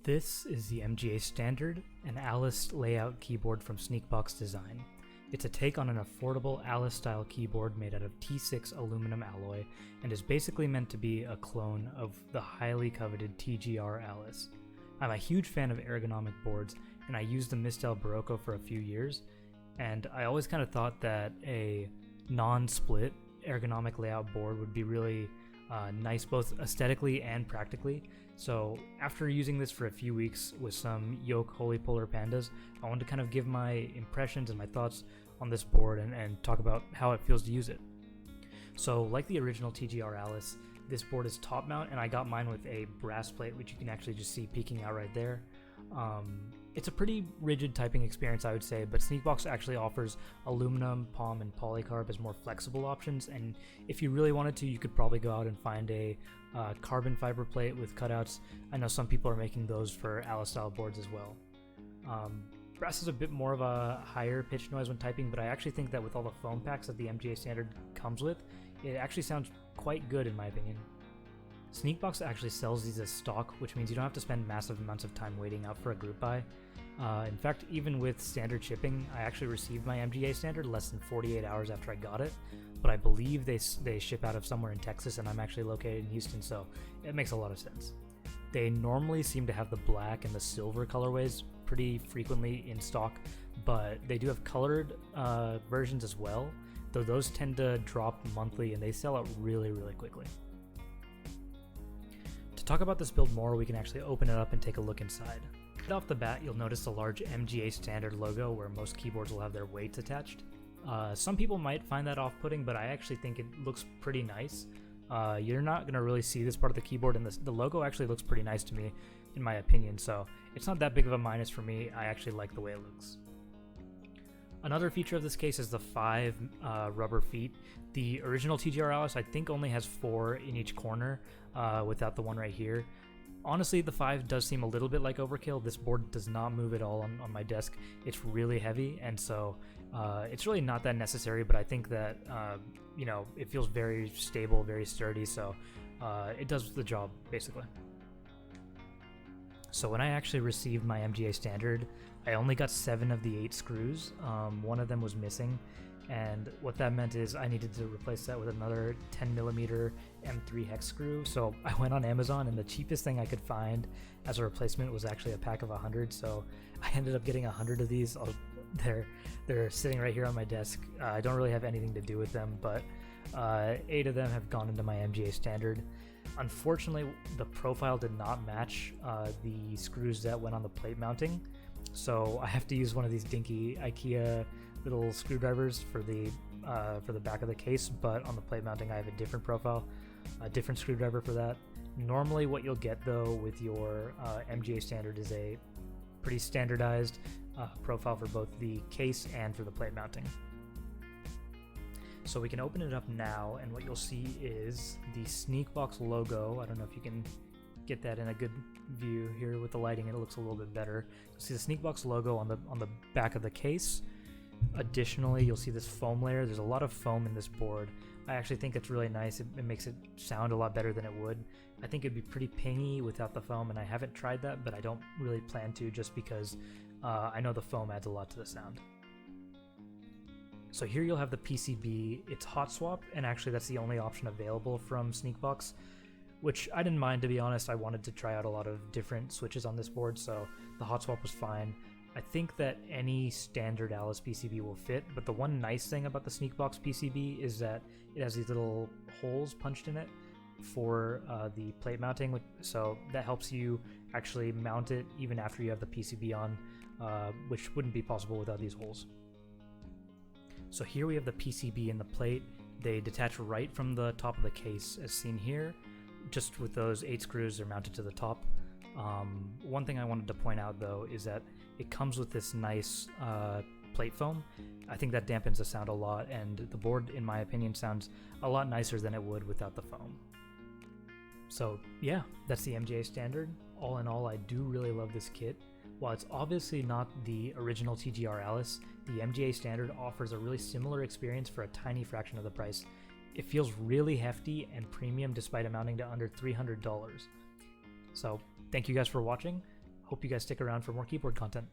This is the MGA Standard, an Alice layout keyboard from Sneakbox Design. It's a take on an affordable Alice-style keyboard made out of T6 aluminum alloy and is basically meant to be a clone of the highly coveted TGR Alice. I'm a huge fan of ergonomic boards, and I used the Mistel Barocco for a few years, and I always kind of thought that a non-split ergonomic layout board would be really nice both aesthetically and practically. So after using this for a few weeks with some Yoke Holy Polar Pandas, I wanted to kind of give my impressions and my thoughts on this board and talk about how it feels to use it. So like the original TGR Alice, this board is top mount, and I got mine with a brass plate, which you can actually just see peeking out right there. It's a pretty rigid typing experience, I would say, but Sneakbox actually offers aluminum, palm, and polycarb as more flexible options, and if you really wanted to, you could probably go out and find a carbon fiber plate with cutouts. I know some people are making those for Alice style boards as well. Brass is a bit more of a higher pitch noise when typing, but I actually think that with all the foam packs that the MGA Standard comes with, it actually sounds quite good in my opinion. Sneakbox actually sells these as stock, which means you don't have to spend massive amounts of time waiting out for a group buy. In fact, even with standard shipping, I actually received my MGA Standard less than 48 hours after I got it, but I believe they ship out of somewhere in Texas, and I'm actually located in Houston, so it makes a lot of sense. They normally seem to have the black and the silver colorways pretty frequently in stock, but they do have colored versions as well, though those tend to drop monthly and they sell out really quickly. To talk about this build more, we can actually open it up and take a look inside. Right off the bat, you'll notice the large MGA Standard logo where most keyboards will have their weights attached. Some people might find that off-putting, but I actually think it looks pretty nice. You're not going to really see this part of the keyboard, and the logo actually looks pretty nice to me, in my opinion, so it's not that big of a minus for me. I actually like the way it looks. Another feature of this case is the 5 rubber feet. The original TGR Alice I think only has 4 in each corner, without the one right here. Honestly, the 5 does seem a little bit like overkill. This board does not move at all on my desk. It's really heavy, and so it's really not that necessary, but I think that it feels very stable, very sturdy, so it does the job basically. So when I actually received my MGA Standard, I only got 7 of the 8 screws. One of them was missing, and what that meant is I needed to replace that with another 10mm M3 hex screw. So I went on Amazon, and the cheapest thing I could find as a replacement was actually a pack of 100. So I ended up getting 100 of these. They're sitting right here on my desk. I don't really have anything to do with them, but 8 of them have gone into my MGA Standard. Unfortunately, the profile did not match the screws that went on the plate mounting, so I have to use one of these dinky IKEA little screwdrivers for the back of the case, but on the plate mounting I have a different profile, a different screwdriver for that. Normally what you'll get though with your MGA Standard is a pretty standardized profile for both the case and for the plate mounting. So we can open it up now, and what you'll see is the Sneakbox logo. I don't know if you can get that in a good view here with the lighting. It looks a little bit better. You'll see the Sneakbox logo on the back of the case. Additionally, you'll see this foam layer. There's a lot of foam in this board. I actually think it's really nice. It makes it sound a lot better than it would. I think it'd be pretty pingy without the foam, and I haven't tried that, but I don't really plan to, just because I know the foam adds a lot to the sound. So here you'll have the PCB. It's hot swap, and actually that's the only option available from Sneakbox, which I didn't mind, to be honest. I wanted to try out a lot of different switches on this board, so the hot swap was fine. I think that any standard Alice PCB will fit, but the one nice thing about the Sneakbox PCB is that it has these little holes punched in it for the plate mounting, so that helps you actually mount it even after you have the PCB on, which wouldn't be possible without these holes. So here we have the PCB and the plate. They detach right from the top of the case, as seen here. Just with those 8 screws, they're mounted to the top. One thing I wanted to point out though is that it comes with this nice plate foam. I think that dampens the sound a lot, and the board, in my opinion, sounds a lot nicer than it would without the foam. So yeah, that's the MGA Standard. All in all, I do really love this kit. While it's obviously not the original TGR Alice, the MGA Standard offers a really similar experience for a tiny fraction of the price. It feels really hefty and premium despite amounting to under $300. So thank you guys for watching. hope you guys stick around for more keyboard content.